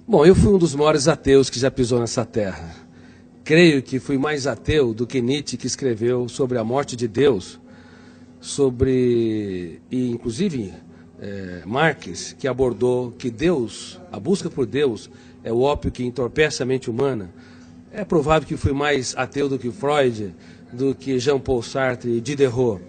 Bom, eu fui um dos maiores ateus que já pisou nessa terra. Creio que fui mais ateu do que Nietzsche, que escreveu sobre a morte de Deus, e inclusive Marx, que abordou que Deus, a busca por Deus, é o ópio que entorpece a mente humana. É provável que fui mais ateu do que Freud, do que Jean-Paul Sartre e Diderot.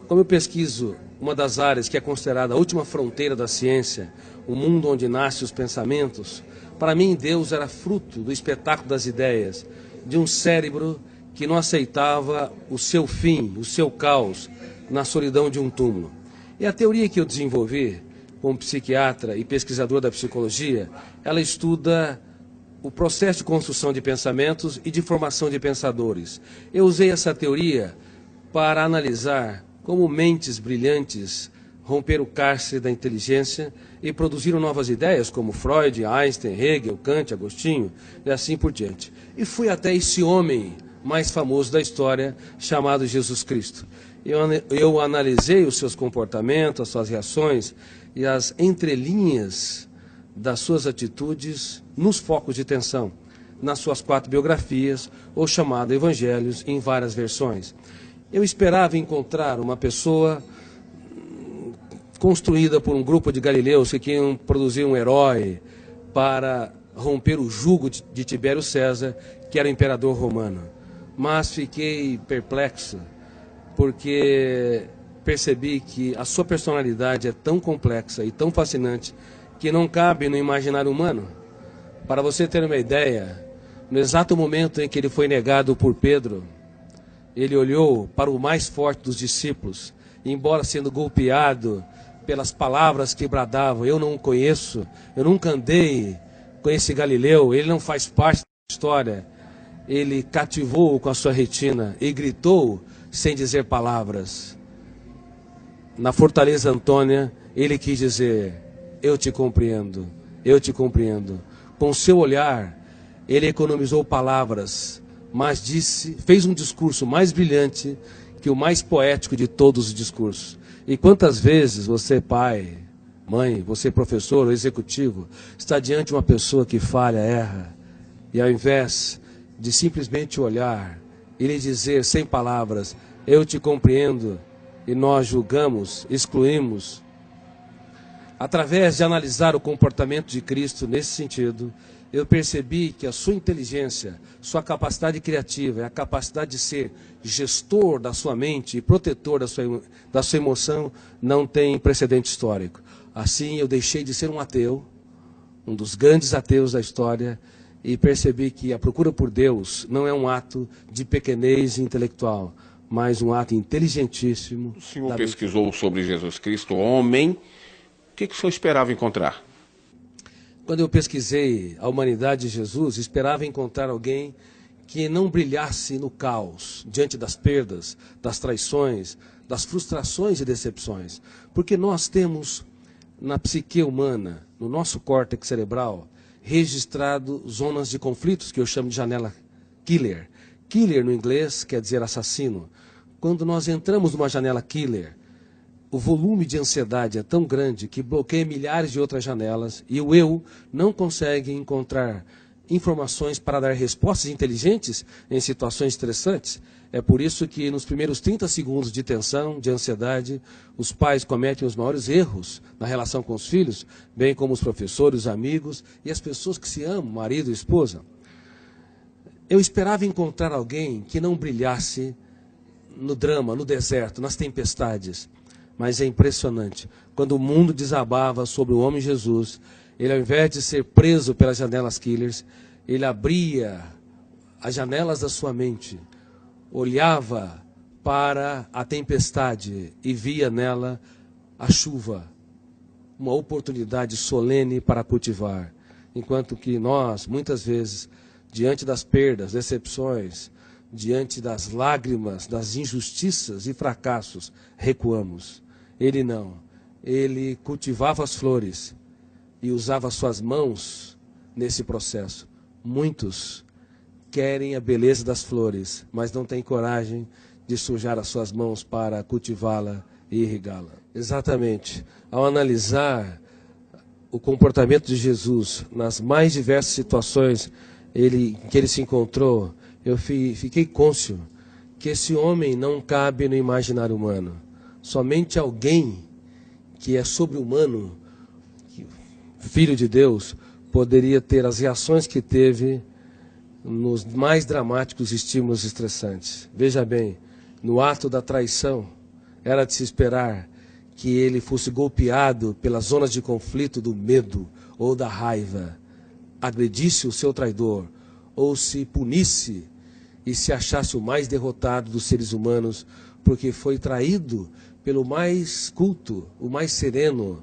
Como eu pesquiso uma das áreas que é considerada a última fronteira da ciência, o mundo onde nascem os pensamentos, para mim Deus era fruto do espetáculo das ideias, de um cérebro que não aceitava o seu fim, o seu caos, na solidão de um túmulo. E a teoria que eu desenvolvi como psiquiatra e pesquisador da psicologia, ela estuda o processo de construção de pensamentos e de formação de pensadores. Eu usei essa teoria para analisar como mentes brilhantes romperam o cárcere da inteligência e produziram novas ideias, como Freud, Einstein, Hegel, Kant, Agostinho, e assim por diante. E fui até esse homem mais famoso da história, chamado Jesus Cristo. Eu analisei os seus comportamentos, as suas reações e as entrelinhas das suas atitudes nos focos de tensão, nas suas 4 biografias, ou chamado Evangelhos, em várias versões. Eu esperava encontrar uma pessoa construída por um grupo de galileus que queriam produzir um herói para romper o jugo de Tibério César, que era o imperador romano. Mas fiquei perplexo, porque percebi que a sua personalidade é tão complexa e tão fascinante que não cabe no imaginário humano. Para você ter uma ideia, no exato momento em que ele foi negado por Pedro, ele olhou para o mais forte dos discípulos, e embora sendo golpeado pelas palavras que bradavam, eu não o conheço, eu nunca andei com esse Galileu, ele não faz parte da história, ele cativou-o com a sua retina e gritou sem dizer palavras. Na Fortaleza Antônia, ele quis dizer: eu te compreendo, eu te compreendo. Com seu olhar, ele economizou palavras, mas fez um discurso mais brilhante que o mais poético de todos os discursos. E quantas vezes você, pai, mãe, você, professor ou executivo, está diante de uma pessoa que falha, erra, e ao invés de simplesmente olhar e lhe dizer sem palavras: eu te compreendo, e nós julgamos, excluímos. Através de analisar o comportamento de Cristo nesse sentido, eu percebi que a sua inteligência, sua capacidade criativa, a capacidade de ser gestor da sua mente e protetor da sua emoção não tem precedente histórico. Assim, eu deixei de ser um ateu, um dos grandes ateus da história, e percebi que a procura por Deus não é um ato de pequenez intelectual, mas um ato inteligentíssimo. O senhor pesquisou sobre Jesus Cristo, homem. O que o senhor esperava encontrar? Quando eu pesquisei a humanidade de Jesus, esperava encontrar alguém que não brilhasse no caos, diante das perdas, das traições, das frustrações e decepções. Porque nós temos na psique humana, no nosso córtex cerebral, registrado zonas de conflitos, que eu chamo de janela killer. Killer no inglês quer dizer assassino. Quando nós entramos numa janela killer, o volume de ansiedade é tão grande que bloqueia milhares de outras janelas e o eu não consegue encontrar informações para dar respostas inteligentes em situações estressantes. É por isso que nos primeiros 30 segundos de tensão, de ansiedade, os pais cometem os maiores erros na relação com os filhos, bem como os professores, os amigos e as pessoas que se amam, marido e esposa. Eu esperava encontrar alguém que não brilhasse no drama, no deserto, nas tempestades. Mas é impressionante, quando o mundo desabava sobre o homem Jesus, ele, ao invés de ser preso pelas janelas killers, ele abria as janelas da sua mente, olhava para a tempestade e via nela a chuva, uma oportunidade solene para cultivar. Enquanto que nós, muitas vezes, diante das perdas, decepções, diante das lágrimas, das injustiças e fracassos, recuamos. Ele não. Ele cultivava as flores e usava suas mãos nesse processo. Muitos querem a beleza das flores, mas não têm coragem de sujar as suas mãos para cultivá-la e irrigá-la. Exatamente. Ao analisar o comportamento de Jesus nas mais diversas situações em que ele se encontrou, eu fiquei cônscio que esse homem não cabe no imaginário humano. Somente alguém que é sobre-humano, filho de Deus, poderia ter as reações que teve nos mais dramáticos estímulos estressantes. Veja bem, no ato da traição, era de se esperar que ele fosse golpeado pelas zonas de conflito do medo ou da raiva, agredisse o seu traidor, ou se punisse e se achasse o mais derrotado dos seres humanos, porque foi traído pelo mais culto, o mais sereno,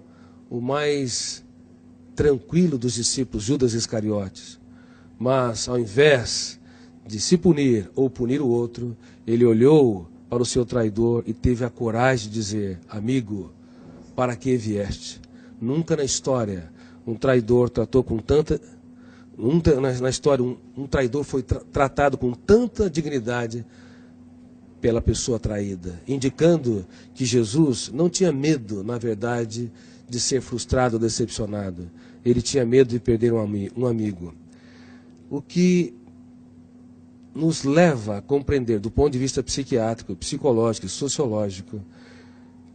o mais tranquilo dos discípulos, Judas Iscariotes. Mas, ao invés de se punir ou punir o outro, ele olhou para o seu traidor e teve a coragem de dizer: amigo, para que vieste? Nunca na história um traidor tratou com tanta... Na história, um traidor foi tratado com tanta dignidade pela pessoa traída, indicando que Jesus não tinha medo, na verdade, de ser frustrado ou decepcionado. Ele tinha medo de perder um amigo. O que nos leva a compreender, do ponto de vista psiquiátrico, psicológico e sociológico,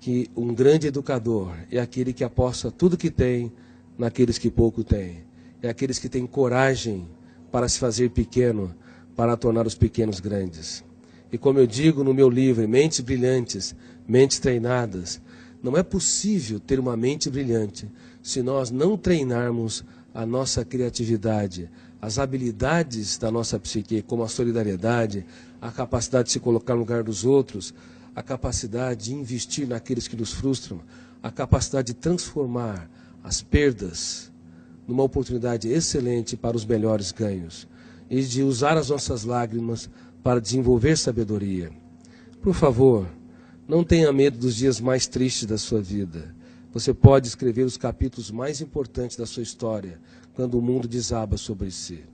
que um grande educador é aquele que aposta tudo que tem naqueles que pouco têm. É aqueles que têm coragem para se fazer pequeno, para tornar os pequenos grandes. E como eu digo no meu livro, Mentes Brilhantes, Mentes Treinadas, não é possível ter uma mente brilhante se nós não treinarmos a nossa criatividade, as habilidades da nossa psique, como a solidariedade, a capacidade de se colocar no lugar dos outros, a capacidade de investir naqueles que nos frustram, a capacidade de transformar as perdas numa oportunidade excelente para os melhores ganhos e de usar as nossas lágrimas para desenvolver sabedoria. Por favor, não tenha medo dos dias mais tristes da sua vida. Você pode escrever os capítulos mais importantes da sua história quando o mundo desaba sobre si.